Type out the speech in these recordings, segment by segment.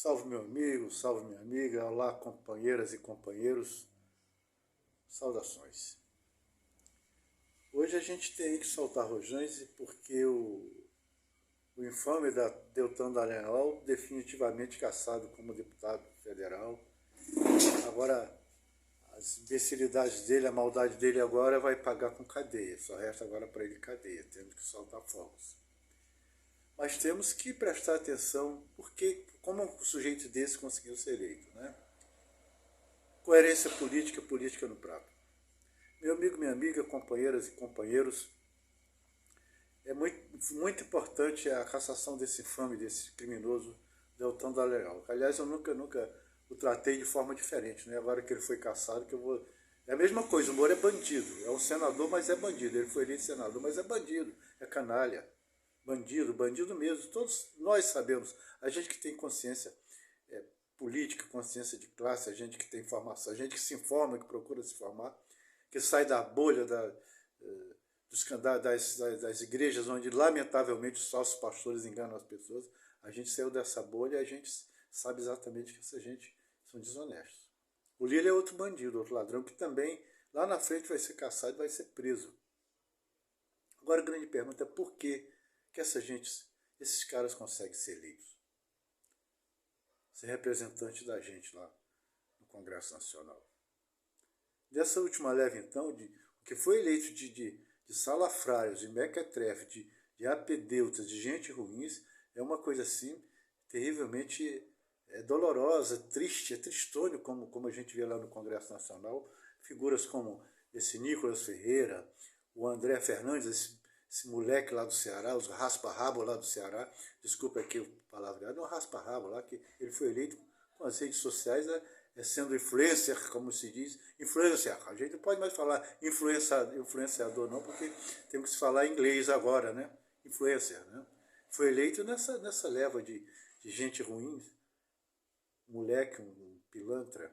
Salve meu amigo, salve minha amiga, olá companheiras e companheiros, saudações. Hoje a gente tem que soltar rojões porque o infame da Deltan Dallagnol, definitivamente cassado como deputado federal. Agora, as imbecilidades dele, a maldade dele agora vai pagar com cadeia, só resta agora para ele cadeia, tendo que soltar fogos. Mas temos que prestar atenção porque como um sujeito desse conseguiu ser eleito, né? Coerência política, política no prato. Meu amigo, minha amiga, companheiras e companheiros, é muito importante a cassação desse infame, desse criminoso Deltan Dallagnol. Aliás, eu nunca o tratei de forma diferente, né? Agora que ele foi cassado, que eu vou... É a mesma coisa, o Moro é bandido, é um senador, mas é bandido. Ele foi eleito senador, mas é bandido, é canalha. Bandido, bandido mesmo. Todos nós sabemos, a gente que tem consciência política, consciência de classe, a gente que tem formação, a gente que se informa, que procura se formar, que sai da bolha das igrejas, onde lamentavelmente os falsos pastores enganam as pessoas. A gente saiu dessa bolha e a gente sabe exatamente que essa gente são desonestos. O Lula é outro bandido, outro ladrão, que também lá na frente vai ser caçado e vai ser preso. Agora a grande pergunta é por que esses caras conseguem ser eleitos? Ser representante da gente lá no Congresso Nacional. Dessa última leva, então, o que foi eleito de salafrários, de mequetrefe, de apedeutas, de gente ruins, é uma coisa assim terrivelmente dolorosa, triste, é tristônio, como a gente vê lá no Congresso Nacional. Figuras como esse Nicolas Ferreira, o André Fernandes, esse moleque lá do Ceará, os raspa-rabo lá do Ceará, desculpa aqui a palavra, não raspa-rabo lá, que ele foi eleito com as redes sociais, sendo influencer, como se diz, influencer. A gente não pode mais falar influenciador não, porque temos que falar inglês agora, né? Influencer, né? Foi eleito nessa leva de gente ruim, moleque, um pilantra.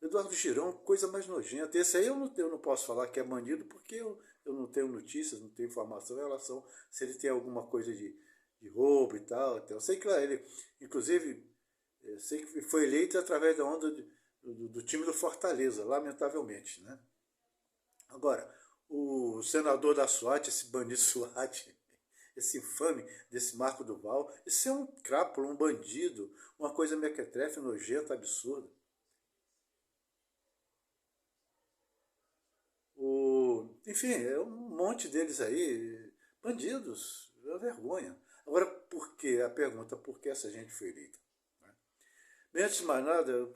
Eduardo Girão, coisa mais nojenta. Esse aí eu não posso falar que é bandido porque eu não tenho notícias, não tenho informação em relação se ele tem alguma coisa de roubo e tal. Então, eu sei que lá ele, inclusive, eu sei que foi eleito através da onda do time do Fortaleza, lamentavelmente, né? Agora, o senador da SWAT, esse bandido SWAT, esse infame desse Marco Duval, esse é um crápula, um bandido, uma coisa mequetrefe, nojenta, absurda. Enfim, é um monte deles aí, bandidos, é uma vergonha. Agora, por que? A pergunta, por que essa gente foi eleita? Bem, antes de mais nada, eu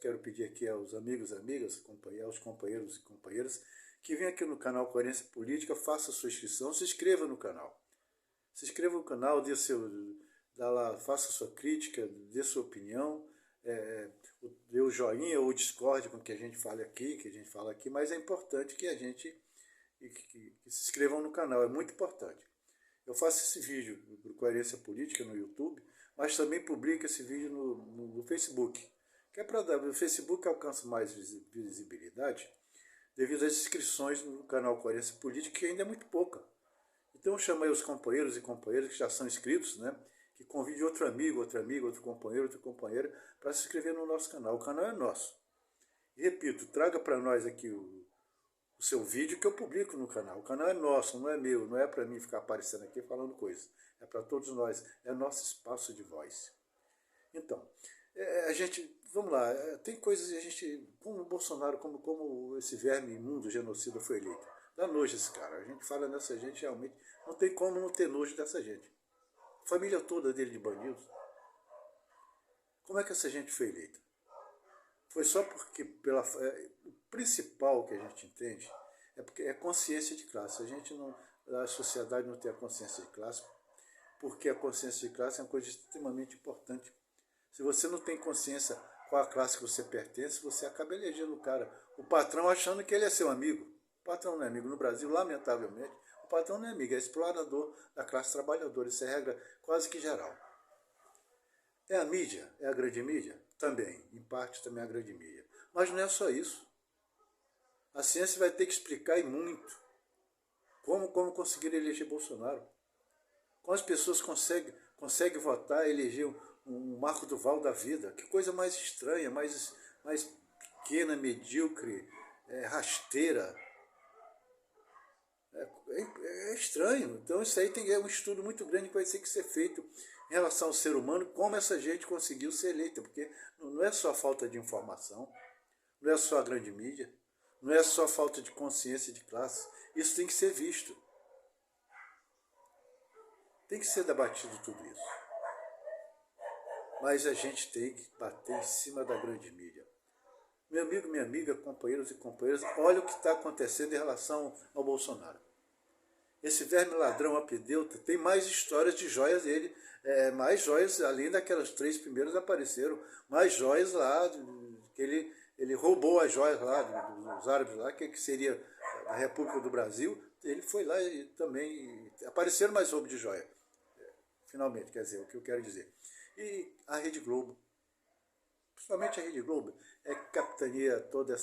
quero pedir aqui aos amigos e amigas, aos companheiros e companheiras, que venham aqui no canal Coerência Política, faça a sua inscrição, se inscreva no canal. Se inscreva no canal, faça a sua crítica, dê sua opinião, dê o joinha ou o discorde com o que a gente fala aqui, mas é importante que a gente que se inscrevam no canal, é muito importante. Eu faço esse vídeo do Coerência Política no YouTube, mas também publico esse vídeo no Facebook, que é para dar, o Facebook alcança mais visibilidade devido às inscrições no canal Coerência Política, que ainda é muito pouca. Então eu chamo aí os companheiros e companheiras que já são inscritos, né? Que convide outro amigo, outro companheiro, outra companheira para se inscrever no nosso canal. O canal é nosso. E repito, traga para nós aqui o seu vídeo que eu publico no canal. O canal é nosso, não é meu, não é para mim ficar aparecendo aqui falando coisas. É para todos nós, é nosso espaço de voz. Então, vamos lá, tem coisas que a gente, como o Bolsonaro, como esse verme imundo, genocida foi eleito. Dá nojo esse cara, a gente fala nessa gente realmente, não tem como não ter nojo dessa gente. A família toda dele de bandidos. Como é que essa gente foi eleita? Foi só porque, o principal que a gente entende, é porque é consciência de classe. A sociedade não tem a consciência de classe, porque a consciência de classe é uma coisa extremamente importante. Se você não tem consciência qual a classe que você pertence, você acaba elegendo o cara, o patrão, achando que ele é seu amigo. O patrão não é amigo. No Brasil, lamentavelmente, o patrão não é amigo, é explorador da classe trabalhadora. Isso é regra quase que geral. É a mídia? É a grande mídia? Também, em parte também é a grande mídia. Mas não é só isso. A ciência vai ter que explicar e muito como conseguir eleger Bolsonaro. Como as pessoas conseguem votar, eleger um Marco Duval da vida. Que coisa mais estranha, mais pequena, medíocre, rasteira. É estranho. Então isso aí é um estudo muito grande que vai ter que ser feito em relação ao ser humano, como essa gente conseguiu ser eleita, porque não é só falta de informação, não é só a grande mídia, não é só falta de consciência de classe. Isso tem que ser visto. Tem que ser debatido tudo isso. Mas a gente tem que bater em cima da grande mídia. Meu amigo, minha amiga, companheiros e companheiras, olha o que está acontecendo em relação ao Bolsonaro. Esse verme ladrão apedeuta tem mais histórias de joias dele, mais joias, além daquelas 3 primeiras apareceram, mais joias lá, que ele roubou as joias lá dos árabes lá, que seria a República do Brasil, ele foi lá e também apareceram mais roubo de joia, finalmente, quer dizer, o que eu quero dizer. E a Rede Globo, principalmente a Rede Globo, que capitaneia toda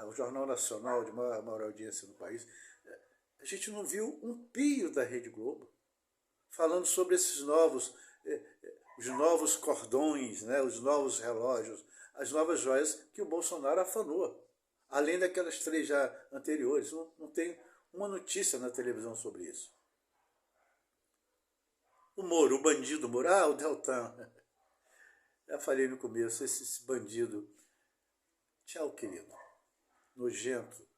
o Jornal Nacional de maior audiência no país. A gente não viu um pio da Rede Globo falando sobre esses os novos cordões, né, os novos relógios, as novas joias que o Bolsonaro afanou. Além daquelas 3 já anteriores, não tem uma notícia na televisão sobre isso. O Moro, o bandido Moro, o Deltan. Já falei no começo, esse bandido. Tchau, querido. Nojento.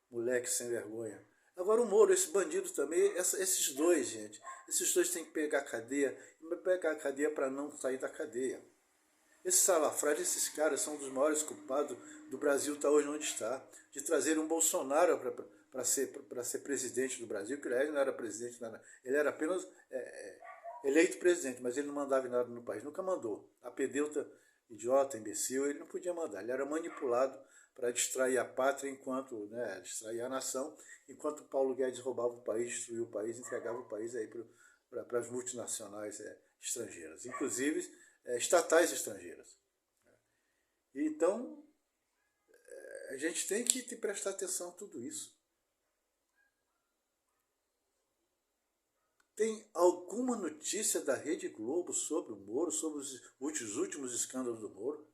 Moleque sem vergonha. Agora o Moro, esse bandido também, esses dois, gente. Esses dois têm que pegar a cadeia. E pegar a cadeia para não sair da cadeia. Esses salafrários, esses caras são dos maiores culpados do Brasil estar hoje onde está. De trazer um Bolsonaro para ser presidente do Brasil, que aliás não era presidente, ele era apenas eleito presidente, mas ele não mandava nada no país, nunca mandou. A pedeuta, idiota, imbecil, ele não podia mandar, ele era manipulado para distrair a pátria, distrair a nação, enquanto Paulo Guedes roubava o país, destruía o país, entregava o país aí para as multinacionais estrangeiras, inclusive estatais estrangeiras. Então, a gente tem que prestar atenção a tudo isso. Tem alguma notícia da Rede Globo sobre o Moro, sobre os últimos escândalos do Moro?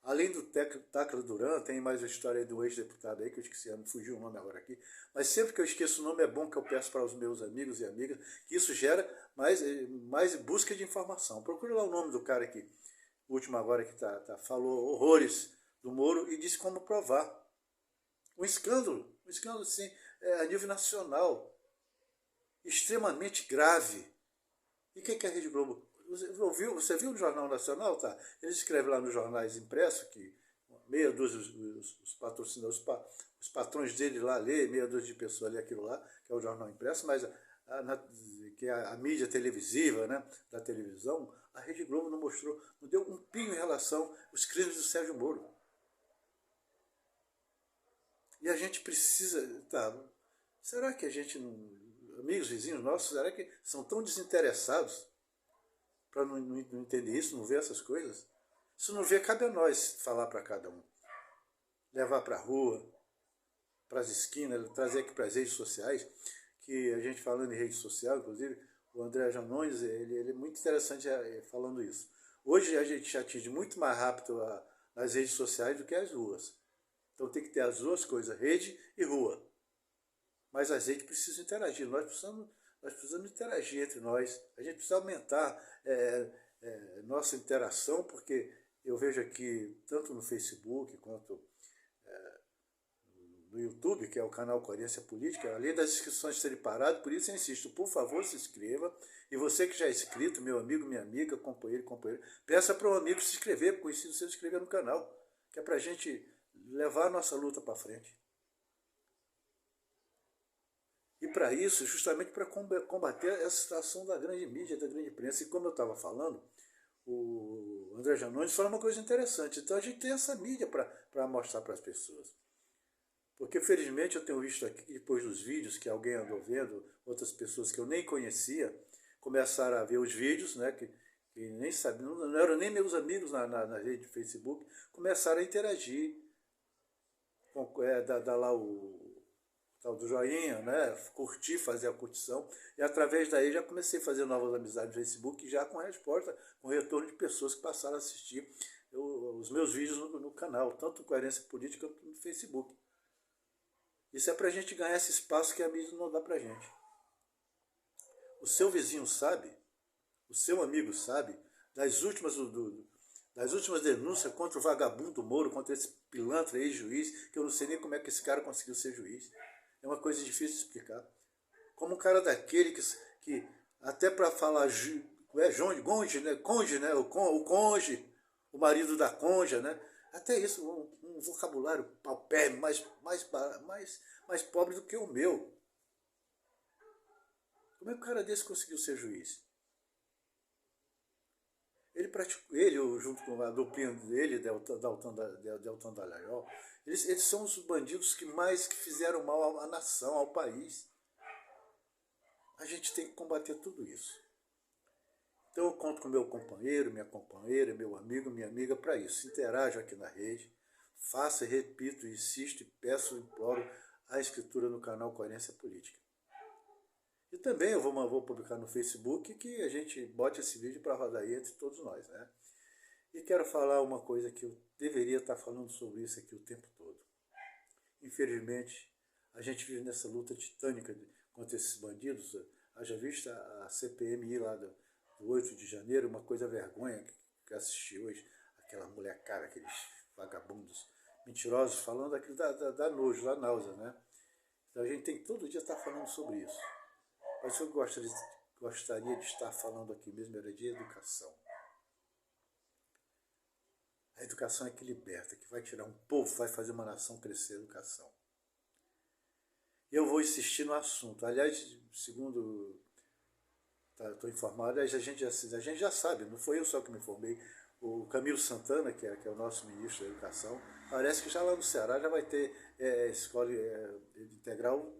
Além do Tacla Duran, tem mais a história do ex-deputado aí, que eu esqueci, me fugiu o nome agora aqui. Mas sempre que eu esqueço o nome, é bom que eu peço para os meus amigos e amigas, que isso gera mais busca de informação. Procure lá o nome do cara aqui, o último agora que falou horrores do Moro e disse como provar. Um escândalo sim, a nível nacional, extremamente grave. E o que é a Rede Globo? Você viu no Jornal Nacional? Tá? Eles escrevem lá nos jornais impressos, que meia dúzia os patrocinadores, os patrões dele lá lê, meia dúzia de pessoas lê aquilo lá, que é o jornal impresso, mas que é a mídia televisiva, né, da televisão, a Rede Globo não mostrou, não deu um pinho em relação aos crimes do Sérgio Moro. E a gente precisa, será que a gente, amigos, vizinhos nossos, será que são tão desinteressados para não entender isso, não ver essas coisas? Se não ver, cabe a nós falar para cada um. Levar para a rua, para as esquinas, trazer aqui para as redes sociais, que a gente falando em rede social, inclusive, o André Janones, ele é muito interessante falando isso. Hoje a gente atinge muito mais rápido as redes sociais do que as ruas. Então tem que ter as duas coisas, rede e rua. Mas as redes precisam interagir, nós precisamos interagir entre nós, a gente precisa aumentar nossa interação, porque eu vejo aqui, tanto no Facebook quanto no YouTube, que é o canal Coerência Política, além das inscrições serem paradas, por isso eu insisto, por favor, se inscreva. E você que já é inscrito, meu amigo, minha amiga, companheiro, peça para um amigo se inscrever, conhecido se inscrever no canal, que é para a gente levar a nossa luta para frente. E para isso, justamente para combater essa situação da grande mídia, da grande imprensa. E como eu estava falando, o André Janones fala uma coisa interessante. Então a gente tem essa mídia para mostrar para as pessoas. Porque felizmente eu tenho visto aqui, depois dos vídeos que alguém andou vendo, outras pessoas que eu nem conhecia, começaram a ver os vídeos, né, que nem sabiam, não eram nem meus amigos na rede de Facebook, começaram a interagir, dar lá tal do joinha, né? Curtir, fazer a curtição. E através daí já comecei a fazer novas amizades no Facebook, já com resposta, com retorno de pessoas que passaram a assistir os meus vídeos no canal, tanto Coerência Política quanto no Facebook. Isso é para a gente ganhar esse espaço que a mídia não dá para a gente. O seu vizinho sabe, o seu amigo sabe, das últimas denúncias contra o vagabundo Moro, contra esse pilantra ex-juiz, que eu não sei nem como é que esse cara conseguiu ser juiz. É uma coisa difícil de explicar. Como um cara daquele que até para falar Gonge, né? Conge, né? O conge, o marido da conja, né? Até isso, um vocabulário paupérrimo, mais pobre do que o meu. Como é que um cara desse conseguiu ser juiz? Ele junto com a duplinha dele, Deltan Dallagnol, eles são os bandidos que fizeram mal à nação, ao país. A gente tem que combater tudo isso. Então eu conto com meu companheiro, minha companheira, meu amigo, minha amiga para isso. Interaja aqui na rede, faça, repito, insisto e peço, imploro a escritura no canal Coerência Política. E também eu vou publicar no Facebook que a gente bote esse vídeo para rodar aí entre todos nós, né? E quero falar uma coisa que eu deveria estar falando sobre isso aqui o tempo todo. Infelizmente, a gente vive nessa luta titânica contra esses bandidos. Haja vista a CPMI lá do 8 de janeiro, uma coisa vergonha que assisti hoje, aquela mulher cara, aqueles vagabundos mentirosos falando aquilo da nojo, da náusea, né? Então a gente tem que todo dia estar falando sobre isso. Mas eu gostaria de estar falando aqui mesmo era de educação. A educação é que liberta, que vai tirar um povo, vai fazer uma nação crescer a educação. Eu vou insistir no assunto. Aliás, segundo estou informado, a gente já sabe, não foi eu só que me informei. O Camilo Santana, que é o nosso ministro da Educação, parece que já lá no Ceará já vai ter escola integral,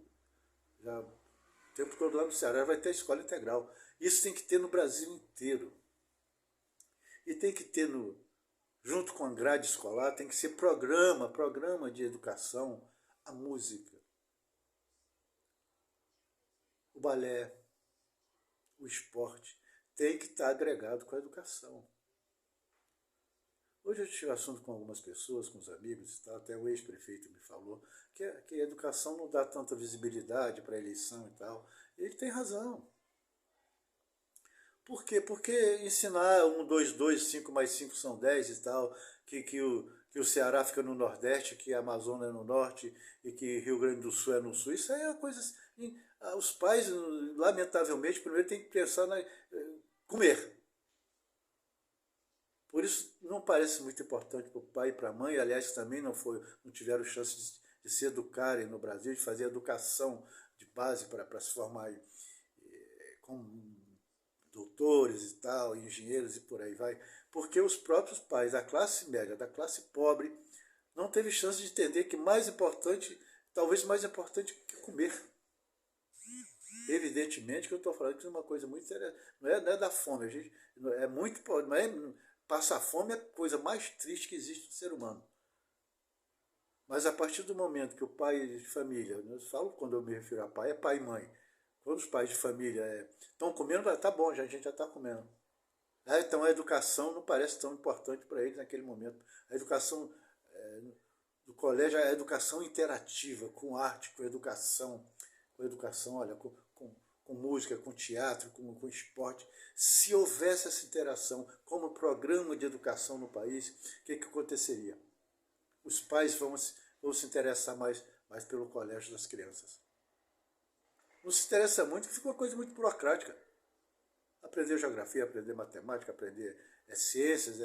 já, o tempo todo lá no Ceará vai ter escola integral. Isso tem que ter no Brasil inteiro. E tem que ter, junto com a grade escolar, tem que ser programa de educação, a música, o balé, o esporte, tem que estar agregado com a educação. Hoje eu tive assunto com algumas pessoas, com os amigos e tal, até o ex-prefeito me falou que a educação não dá tanta visibilidade para a eleição e tal. Ele tem razão. Por quê? Porque ensinar 1, 2, 2, 5 mais 5 são 10 e tal, que o Ceará fica no Nordeste, que a Amazônia é no Norte e que Rio Grande do Sul é no Sul, isso aí é uma coisa assim. Os pais, lamentavelmente, primeiro têm que pensar na comer. Por isso não parece muito importante para o pai e para a mãe, aliás também não tiveram chance de se educarem no Brasil, de fazer educação de base para se formar como doutores e tal, engenheiros e por aí vai, porque os próprios pais da classe média, da classe pobre, não teve chance de entender que mais importante, talvez mais importante que comer. Evidentemente que eu estou falando que é uma coisa muito interessante, não é da fome, a gente, é muito, não é, passar fome é a coisa mais triste que existe no ser humano. Mas a partir do momento que o pai de família, eu falo quando eu me refiro a pai, é pai e mãe, quando os pais de família estão comendo, tá bom, a gente já está comendo. Então a educação não parece tão importante para eles naquele momento. A educação do colégio é a educação interativa, com arte, com educação, olha, com música, com teatro, com esporte. Se houvesse essa interação como programa de educação no país, o que aconteceria? Os pais vão se interessar mais pelo colégio das crianças. Não se interessa muito, que fica uma coisa muito burocrática. Aprender geografia, aprender matemática, aprender ciências,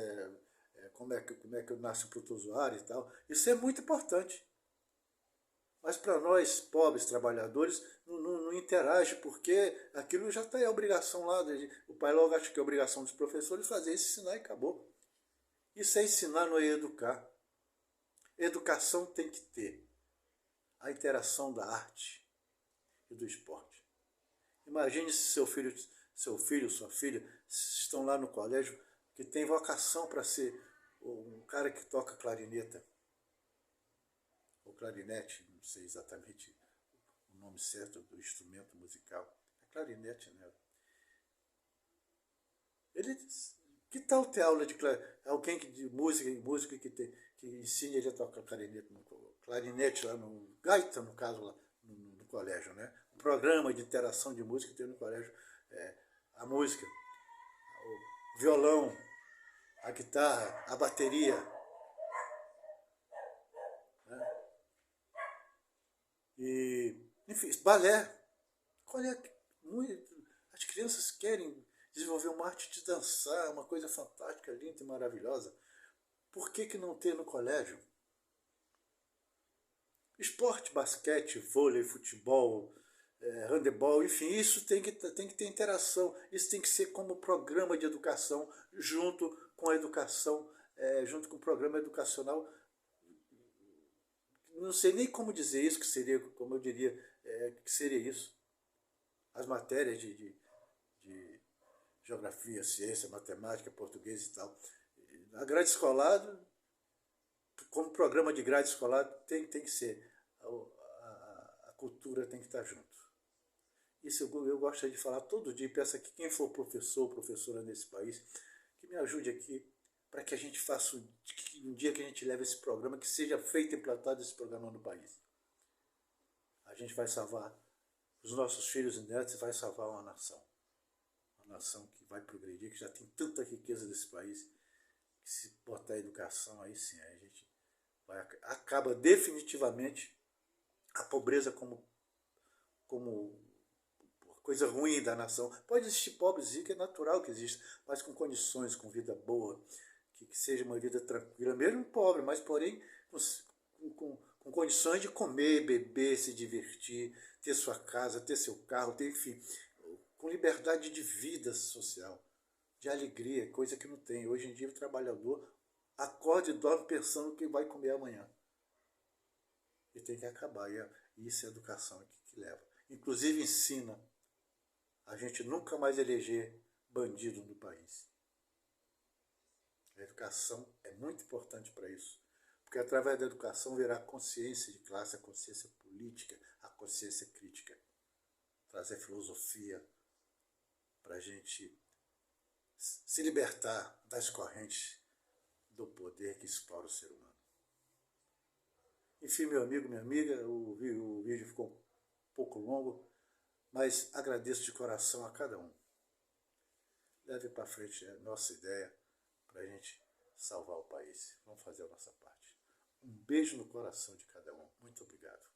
como é que nasce o protozoário e tal. Isso é muito importante. Mas para nós, pobres trabalhadores, não interage, porque aquilo já está a obrigação lá. O pai logo acha que é obrigação dos professores fazer isso, ensinar e acabou. Isso é ensinar, não é educar. Educação tem que ter a interação da arte e do esporte. Imagine se seu filho, sua filha, estão lá no colégio, que tem vocação para ser um cara que toca clarineta, ou clarinete, não sei exatamente nome certo do instrumento musical, é clarinete, né? Ele diz, que tal ter aula de alguém de música que ensine ele a tocar clarinete lá no gaita, no caso lá no colégio, né? Um programa de interação de música tem no colégio, a música, o violão, a guitarra, a bateria, né? E, enfim, balé. As crianças querem desenvolver uma arte de dançar, uma coisa fantástica, linda e maravilhosa. Por que não ter no colégio? Esporte, basquete, vôlei, futebol, handebol, enfim, isso tem que ter interação. Isso tem que ser como programa de educação, junto com a educação, junto com o programa educacional. Não sei nem como dizer isso, que seria, como eu diria, que seria isso. As matérias de geografia, ciência, matemática, português e tal. A grade escolar, como programa de grade escolar, tem que ser. A cultura tem que estar junto. Isso eu gosto de falar todo dia. Peço que quem for professor ou professora nesse país, que me ajude aqui, para que a gente faça um dia que a gente leve esse programa, que seja feito e implantado esse programa no país. A gente vai salvar os nossos filhos e netos e vai salvar uma nação. Uma nação que vai progredir, que já tem tanta riqueza desse país, que se botar a educação, aí sim, a gente acaba definitivamente a pobreza como coisa ruim da nação. Pode existir pobres e ricos, é natural que exista, mas com condições, com vida boa, que seja uma vida tranquila, mesmo pobre, mas porém com condições de comer, beber, se divertir, ter sua casa, ter seu carro, ter, enfim, com liberdade de vida social, de alegria, coisa que não tem. Hoje em dia o trabalhador acorda e dorme pensando que vai comer amanhã. E tem que acabar. E isso é a educação que leva. Inclusive ensina a gente nunca mais eleger bandido no país. A educação é muito importante para isso. Porque através da educação virá a consciência de classe, a consciência política, a consciência crítica. Trazer filosofia para a gente se libertar das correntes do poder que explora o ser humano. Enfim, meu amigo, minha amiga, o vídeo ficou um pouco longo, mas agradeço de coração a cada um. Leve para frente a nossa ideia para a gente salvar o país. Vamos fazer a nossa parte. Um beijo no coração de cada um. Muito obrigado.